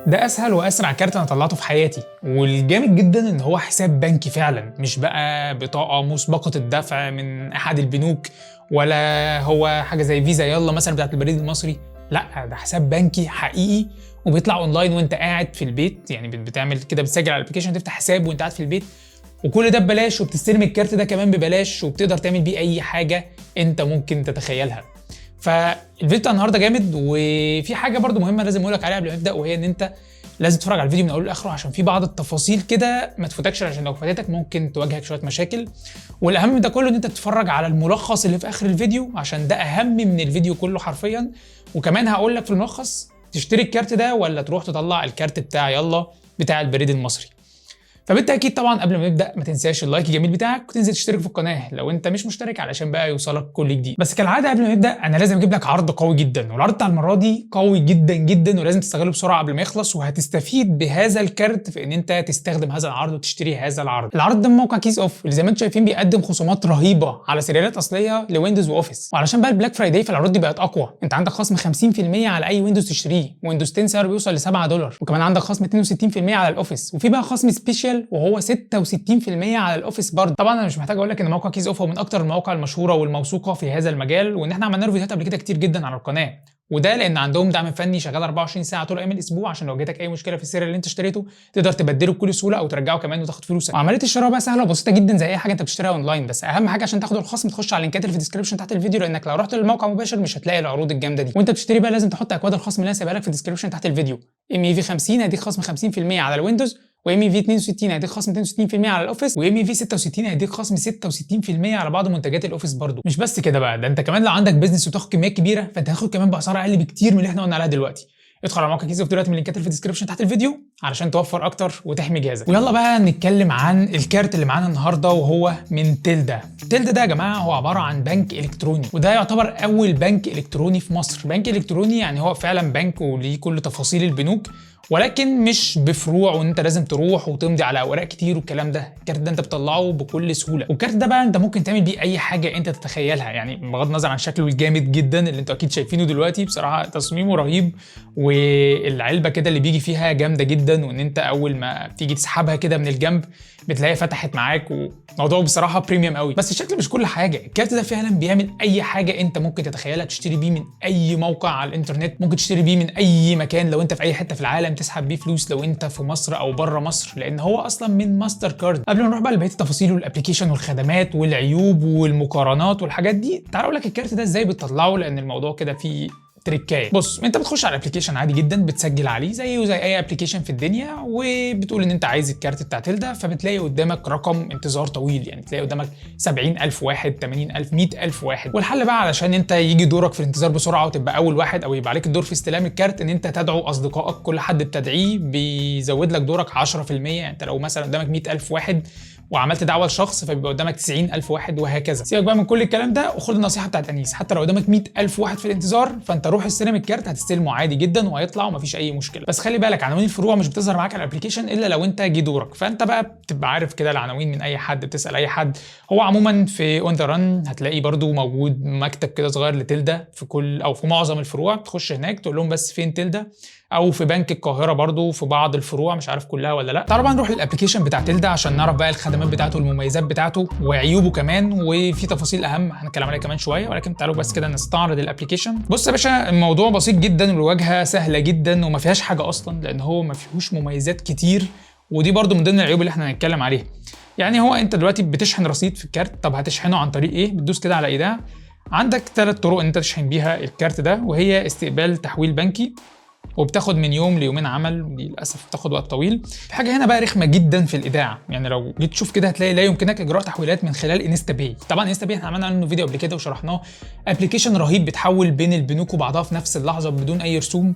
ده اسهل واسرع كارت انا طلعته في حياتي، والجامد جدا ان هو حساب بنكي فعلا، مش بقى بطاقه مسبقه الدفع من احد البنوك، ولا هو حاجه زي فيزا يلا مثلا بتاعت البريد المصري. لا، ده حساب بنكي حقيقي وبيطلع اونلاين وانت قاعد في البيت. يعني بتعمل كده، بتسجل على الابلكيشن، تفتح حساب وانت قاعد في البيت، وكل ده ببلاش، وبتستلم الكارت ده كمان ببلاش، وبتقدر تعمل بيه اي حاجه انت ممكن تتخيلها. فالفيديو بتاع النهارده جامد، وفي حاجه برضو مهمه لازم اقول لك عليها قبل ما نبدا، وهي ان انت لازم تتفرج على الفيديو من اوله لاخره، عشان في بعض التفاصيل كده ما تفوتكش، عشان لو فاتتك ممكن تواجهك شويه مشاكل. والاهم من ده كله ان انت تتفرج على الملخص اللي في اخر الفيديو، عشان ده اهم من الفيديو كله حرفيا. وكمان هقول لك في الملخص تشتري الكارت ده ولا تروح تطلع الكارت بتاع يلا بتاع البريد المصري. فبالتاكيد طبعا قبل ما نبدا ما تنساش اللايك الجميل بتاعك، وتنزل تشترك في القناه لو انت مش مشترك علشان بقى يوصلك كل جديد. بس كالعاده قبل ما نبدا انا لازم اجيب لك عرض قوي جدا، والعرض بتاع المره دي قوي جدا جدا، ولازم تستغله بسرعه قبل ما يخلص، وهتستفيد بهذا الكارت في ان انت تستخدم هذا العرض وتشتري هذا العرض. العرض ده من موقع كيس اوف اللي زي ما انتم شايفين بيقدم خصومات رهيبه على سيريالات اصليه لويندوز واوفيس. وعلشان بقى البلاك فرايداي فالعروض دي بقت اقوى، انت عندك خصم 50% على اي ويندوز تشتريه، ويندوز 10 سعره بيوصل ل $7، وكمان عندك خصم 62% على الاوفيس، وفي بقى خصم سبيشال وهو 66% على الاوفيس برضه. طبعا انا مش محتاج اقول لك ان موقع كيز اوف هو من اكتر المواقع المشهوره والموثوقه في هذا المجال، وان احنا عملنا له فيديوهات قبل كده كتير جدا على القناه، وده لان عندهم دعم فني شغال 24 ساعه طول ايام الاسبوع، عشان لو جاتك اي مشكله في السيريال اللي انت اشتريته تقدر تبدله بكل سهوله او ترجعه كمان وتاخد فلوسك. وعمليه الشراء بقى سهله وبسيطه جدا زي اي حاجه انت بتشتريها اونلاين، بس اهم حاجه عشان تاخد الخصم تخش على اللينكات اللي في الديسكربشن تحت الفيديو، لانك لو رحت للموقع مباشر مش هتلاقي العروض الجامده دي. وانت بتشتري بقى لازم تحط اكواد الخصم اللي انا سايبها لك في الديسكربشن تحت الفيديو. ام اي في 50 هيديك خصم 50% على الويندوز، وام اي في 62 هيديك خصم 62% على الاوفيس، وام اي في 66 هيديك خصم 66% على بعض منتجات الاوفيس برضو. مش بس كده بقى، ده انت كمان لو عندك بيزنس وتاخد كميات كبيره فانت هتاخد كمان باسعار اقل بكتير من اللي احنا قلنا عليها دلوقتي. ادخل على موقع كيز اوف دلوقتي من اللينكات اللي في الديسكربشن تحت الفيديو علشان توفر اكتر وتحمي جهازك. ويلا بقى نتكلم عن الكارت اللي معانا النهارده، وهو من تيلدا. تيلدا ده يا جماعه هو عباره عن بنك الكتروني، وده يعتبر اول بنك الكتروني في مصر. بنك الكتروني يعني هو فعلا بنك وليه كل تفاصيل البنوك، ولكن مش بفروع وان انت لازم تروح وتمضي على اوراق كتير والكلام ده. الكارت ده انت بتطلعه بكل سهوله، والكارت ده بقى انت ممكن تعمل بيه اي حاجه انت تتخيلها، يعني بغض النظر عن شكله الجامد جدا اللي انتوا اكيد شايفينه دلوقتي. بصراحه تصميمه رهيب، والعلبه كده اللي بيجي فيها جامده جدا، وان انت اول ما تيجي تسحبها كده من الجنب بتلاقيها فتحت معاك، وموضوع بصراحه بريميوم قوي. بس الشكل مش كل حاجه، الكارت ده فعلا بيعمل اي حاجه انت ممكن تتخيلها. تشتري بيه من اي موقع على الانترنت، ممكن تشتري بيه من اي مكان لو انت في اي حته في العالم، تسحب بيه فلوس لو انت في مصر او بره مصر، لان هو اصلا من ماستر كارد. قبل ما نروح بقى لبقيه التفاصيل والابلكيشن والخدمات والعيوب والمقارنات والحاجات دي، تعال اقول لك الكارت ده ازاي بتطلعه، لان الموضوع كده فيه تريكايه. بص، انت بتخش على الابلكيشن عادي جدا، بتسجل عليه زيه زي اي ابلكيشن في الدنيا، وبتقول ان انت عايز الكارت بتاع تيلدا، فبتلاقي قدامك رقم انتظار طويل، يعني تلاقي قدامك 70,000 واحد، 80,000، 100,000 واحد. والحل بقى علشان انت يجي دورك في الانتظار بسرعه وتبقى اول واحد، او يبقى عليك الدور في استلام الكارت، ان انت تدعو اصدقائك. كل حد بتدعيه بيزود لك دورك 10%. يعني انت لو مثلا قدامك 100,000 واحد وعملت دعوه لشخص فبيبقى قدامك 90,000 واحد، وهكذا. سيبك بقى من كل الكلام ده وخد النصيحه بتاعت انيس، حتى لو قدامك 100,000 واحد في الانتظار فانت روح استلم الكارت، هتستلمه عادي جدا وهيطلع ومفيش اي مشكله. بس خلي بالك عناوين الفروع مش بتظهر معاك على الابلكيشن الا لو انت جه دورك، فانت بقى بتبقى عارف كده العناوين من اي حد، بتسال اي حد. هو عموما في اون ذا ران هتلاقي برده موجود مكتب كده صغير لتيلدا في كل او في معظم الفروع، تخش هناك تقول لهم بس فين تيلدا، او في بنك القاهره برضو في بعض الفروع، مش عارف كلها ولا لا. تعالوا بقى نروح للابلكيشن بتاع تيلدا عشان نعرف بقى الخدمات بتاعته والمميزات بتاعته وعيوبه كمان، وفي تفاصيل اهم هنتكلم عليها كمان شويه. ولكن تعالوا بس كده نستعرض الابلكيشن. بص يا باشا، الموضوع بسيط جدا والواجهه سهله جدا وما فيهاش حاجه اصلا، لان هو ما فيهوش مميزات كتير، ودي برضو من ضمن العيوب اللي احنا هنتكلم عليها. يعني هو انت دلوقتي بتشحن رصيد في الكارت، طب هتشحنه عن طريق ايه؟ بتدوس كده على ايدها، عندك 3 طرق ان انت تشحن بيها الكارت ده، وهي استقبال تحويل بنكي، وبتاخد من يوم ليومين عمل، ودي للاسف بتاخد وقت طويل. في حاجه هنا بقى رخمه جدا في الايداع، يعني لو جيت تشوف كده هتلاقي لا يمكنك اجراء تحويلات من خلال انستا باي. طبعا انستا باي احنا عملنا عنه فيديو قبل كده وشرحناه، ابلكيشن رهيب بتحول بين البنوك وبعضها في نفس اللحظه بدون اي رسوم،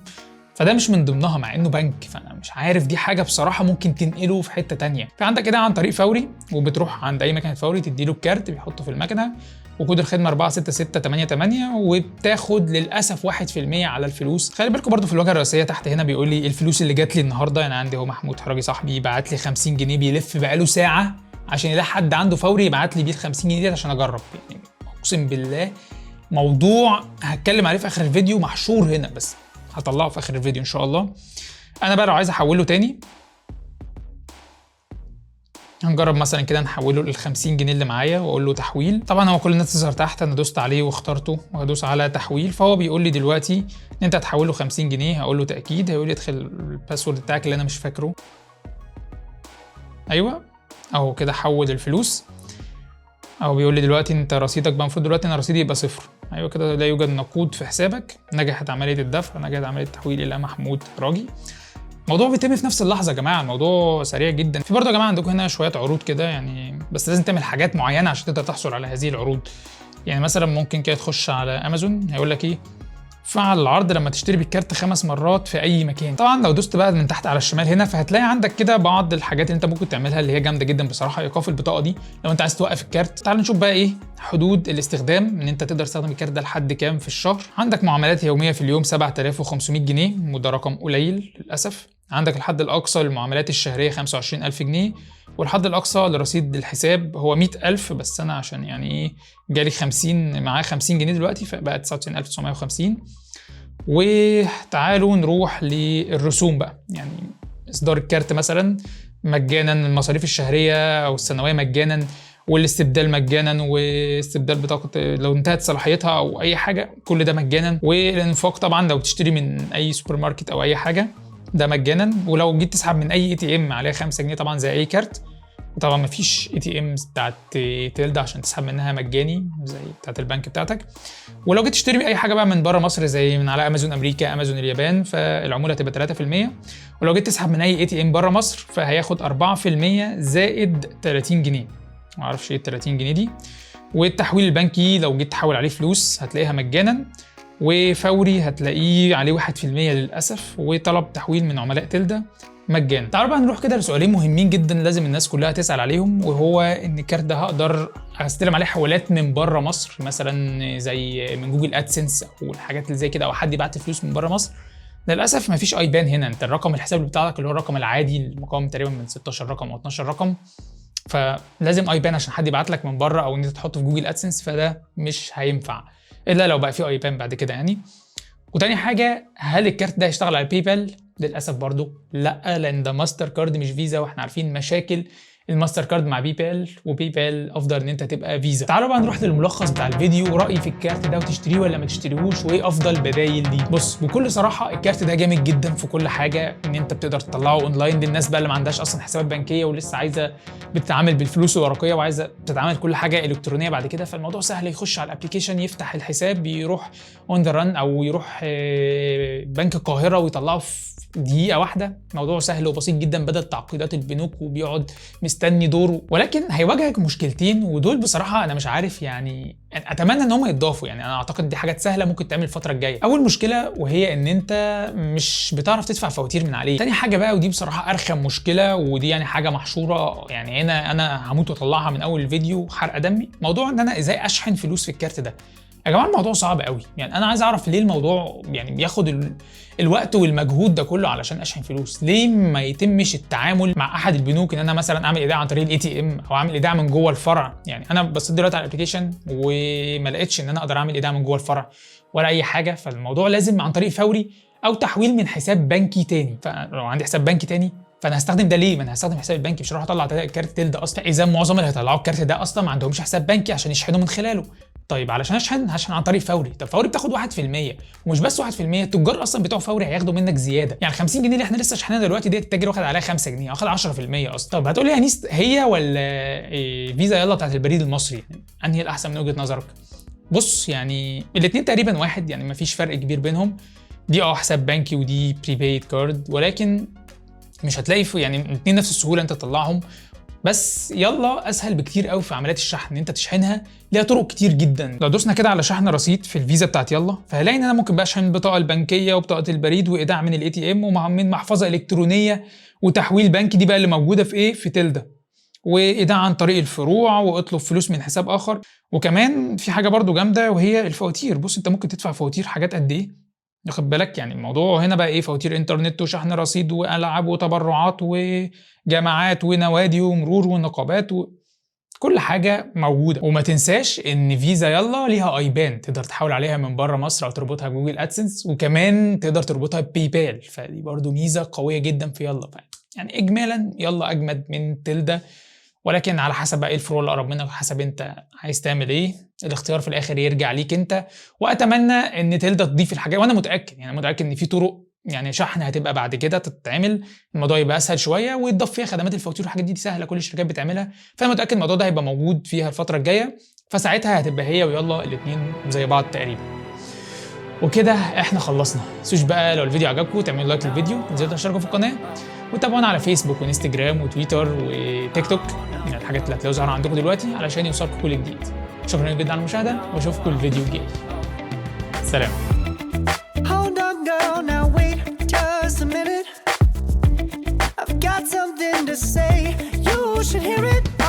فده مش من ضمنها مع انه بنك. فانا مش عارف، دي حاجه بصراحه ممكن تنقله في حته تانية. فعندك كده عن طريق فوري، وبتروح عند اي مكنه فوري تديله الكارت بيحطه في المكنه، وكود الخدمه 46688، وبتاخد للاسف 1% على الفلوس. خلي بالكم برضو في الواجهه الرئيسيه تحت هنا بيقول لي الفلوس اللي جات لي النهارده. انا عندي اهو محمود حراجي صاحبي بعت لي 50 جنيه بيلف بقاله ساعه عشان يلاقي حد عنده فوري يبعت لي بيه ال 50 جنيه ديت عشان اجرب. يعني اقسم بالله موضوع هتكلم عليه في اخر الفيديو، محشور هنا بس هطلعه في اخر الفيديو ان شاء الله. انا بقى لو عايز احوله تاني، هنجرب مثلا كده نحوله لل 50 جنيه اللي معايا واقول له تحويل. طبعا هو كل الناس تظهر تحت، انا دوست عليه واخترته وهدوس على تحويل، فهو بيقول لي دلوقتي ان انت هتحوله 50 جنيه. هقول له تاكيد، هيقول لي ادخل الباسورد بتاعك اللي انا مش فاكره. ايوه اهو كده حول الفلوس. او بيقول لي دلوقتي انت رصيدك بقى، المفروض دلوقتي انا رصيدي يبقى صفر. ايوه كده، لا يوجد نقود في حسابك، نجحت عمليه الدفع، نجحت عمليه التحويل الى محمود راجي. الموضوع بيتم في نفس اللحظه يا جماعه، الموضوع سريع جدا. في برضه يا جماعه عندكم هنا شويه عروض كده يعني، بس لازم تعمل حاجات معينه عشان تقدر تحصل على هذه العروض. يعني مثلا ممكن كده تخش على امازون، هيقول لك ايه، فعل العرض لما تشتري بالكارت 5 مرات في اي مكان. طبعا لو دوست بقى من تحت على الشمال هنا، فهتلاقي عندك كده بعض الحاجات اللي انت ممكن تعملها اللي هي جامده جدا بصراحه. ايقاف البطاقه دي لو انت عايز توقف الكارت. تعال نشوف بقى ايه حدود الاستخدام، ان انت تقدر تستخدم الكارت ده لحد كام في الشهر. عندك معاملات يوميه في اليوم 7500 جنيه، وده رقم قليل للاسف. عندك الحد الاقصى للمعاملات الشهريه 25000 جنيه، والحد الاقصى لرصيد الحساب هو 100000. بس انا عشان يعني ايه جالي 50 معاه 50 جنيه دلوقتي، فبقى 99950. وتعالوا نروح للرسوم بقى. يعني اصدار الكارت مثلا مجانا، المصاريف الشهريه او السنويه مجانا، والاستبدال مجانا، واستبدال بطاقه لو انتهت صلاحيتها او اي حاجه، كل ده مجانا. والانفاق طبعا لو تشتري من اي سوبر ماركت او اي حاجه ده مجانا. ولو جيت تسحب من اي ATM عليها 5 جنيه طبعا زي اي كارت. وطبعا مفيش ATM بتاعت تيلدا عشان تسحب منها مجاني زي بتاعت البنك بتاعتك. ولو جيت تشتري اي حاجه بقى من بره مصر زي من على امازون امريكا، امازون اليابان، فالعموله هتبقى 3%. ولو جيت تسحب من اي ATM بره مصر فهياخد 4% زائد 30 جنيه. معرفش ايه ال 30 جنيه دي. والتحويل البنكي لو جيت تحول عليه فلوس هتلاقيها مجانا، وفوري هتلاقيه عليه 1% للاسف، وطلب تحويل من عملاء تيلدا مجانا. تعالوا بقى نروح كده لسؤالين مهمين جدا لازم الناس كلها تسأل عليهم، وهو ان الكارت ده هقدر استلم عليه حوالات من بره مصر مثلا زي من جوجل ادسنس او الحاجات اللي زي كده، او حد يبعت فلوس من بره مصر. للاسف مفيش ايبان هنا. انت الرقم الحساب بتاعك اللي هو الرقم العادي المكون تقريبا من 16 رقم او 12 رقم، فلازم ايبان عشان حد يبعت لك من بره، او ان انت تحطه في جوجل ادسنس، فده مش هينفع الا لو بقى فيه ايبان بعد كده يعني. وتاني حاجه، هل الكارت ده هيشتغل على باي بال؟ للاسف برضو لا، لان ده ماستر كارد مش فيزا، واحنا عارفين مشاكل الماستر كارد مع باي بال، وباي بال افضل ان انت تبقى فيزا. تعالوا بقى نروح للملخص بتاع الفيديو، ورأيي في الكارت ده وتشتريه ولا ما تشتريهوش، وايه افضل بدايل ليه. بص بكل صراحه الكارت ده جامد جدا في كل حاجه، ان انت بتقدر تطلعه اونلاين للناس بقى اللي ما عندهاش اصلا حسابات بنكيه ولسه عايزه بتتعامل بالفلوس الورقيه وعايزه تتعامل كل حاجه الكترونيه بعد كده. فالموضوع سهل، يخش على الابلكيشن يفتح الحساب، يروح اون ذا ران او يروح بنك القاهره ويطلعه في دقيقه واحده. موضوع سهل وبسيط جدا بدل تعقيدات البنوك وبيقعد مستني دوره. ولكن هيواجهك مشكلتين، ودول بصراحه انا مش عارف يعني، اتمنى ان هم يتضافوا. يعني انا اعتقد دي حاجات سهله ممكن تعمل الفتره الجايه. اول مشكله وهي ان انت مش بتعرف تدفع فواتير من عليه. تاني حاجه بقى، ودي بصراحه ارخم مشكله، ودي يعني حاجه محشوره يعني انا هموت واطلعها من اول الفيديو حرقه دمي، موضوع ان انا ازاي اشحن فلوس في الكارت ده. يا جماعه الموضوع صعب قوي. يعني انا عايز اعرف ليه الموضوع يعني بياخد الوقت والمجهود ده كله علشان اشحن فلوس. ليه ما يتمش التعامل مع احد البنوك ان انا مثلا اعمل ايداع عن طريق ATM او اعمل ايداع من جوه الفرع؟ يعني انا بصيت دلوقتي على الابلكيشن وما لقيتش ان انا اقدر اعمل ايداع من جوه الفرع ولا اي حاجه. فالموضوع لازم عن طريق فوري او تحويل من حساب بنكي تاني. فلو عندي حساب بنكي تاني فانا هستخدم ده ليه؟ ما انا هستخدم حساب البنكي، مش هروح اطلع كارت تيلدا اصلا. اذا معظم اللي هيطلعوا الكارت ده اصلا ما عندهمش حساب بنكي عشان يشحنوا من خلاله. طيب علشان هشحن عن طريق فوري. طب فوري بتاخد 1%، ومش بس 1%، التجار اصلا بتوع فوري هياخدوا منك زياده. يعني 50 جنيه اللي احنا لسه شحنها دلوقتي ديت التاجر واخد عليها 5 جنيه، واخد 10% اصلا. طب هتقول لي هنيس هي ولا إيه فيزا يلا بتاعت البريد المصري، يعني انهي الاحسن من وجهه نظرك؟ بص يعني الاثنين تقريبا واحد، يعني مفيش فرق كبير بينهم. دي حساب بنكي ودي بريبايد كارد، ولكن مش هتلاقي يعني الاثنين نفس السهوله انت تطلعهم. بس يلا اسهل بكتير قوي في عمليات الشحن ان انت تشحنها، ليها طرق كتير جدا. لو دوسنا كده على شحن رصيد في الفيزا بتاعت يلا، فهلاقي ان انا ممكن بقى اشحن البطاقه البنكيه وبطاقه البريد وايداع من ATM ومن محفظه الكترونيه وتحويل بنكي، دي بقى اللي موجوده في ايه في تيلدا، وايداع عن طريق الفروع واطلب فلوس من حساب اخر. وكمان في حاجه برضو جامده وهي الفواتير. بص انت ممكن تدفع فواتير حاجات قد ايه، واخد بالك؟ يعني الموضوع هنا بقى ايه، فواتير انترنت وشحن رصيد والعاب وتبرعات وجامعات ونوادي ومرور ونقابات كل حاجه موجوده. وما تنساش ان فيزا يلا ليها ايبان تقدر تحول عليها من بره مصر او تربطها بجوجل ادسنس، وكمان تقدر تربطها بباي بال، فدي برضو ميزه قويه جدا في يلا. يعني اجمالا يلا اجمد من تلدا، ولكن على حسب بقى ايه الفروع اللي اقرب منك وحسب انت عايز تعمل ايه. الاختيار في الاخر يرجع ليك انت. واتمنى ان تلدا تضيف الحاجات، وانا متاكد يعني متاكد ان في طرق يعني شحن هتبقى بعد كده تتعمل، الموضوع يبقى اسهل شويه ويتضاف فيها خدمات الفواتير والحاجات دي سهله كل الشركات بتعملها. فانا متاكد الموضوع ده هيبقى موجود فيها الفتره الجايه، فساعتها هتبقى هي ويلا الاثنين زي بعض تقريبا. وكده احنا خلصنا. متنسوش بقى لو الفيديو عجبكم تعملوا لايك للفيديو، تنزلوا تشتركوا في القناه، وتابعونا على فيسبوك وانستجرام وتويتر وتيك توك، يعني الحاجات اللي هتلاقوها ظاهره عندكم دلوقتي علشان يوصلكم كل جديد. شكرا جدا على المشاهده واشوفكم الفيديو الجاي. سلام. Hold on, girl, now wait just a minute. I've got something to say. You should hear it.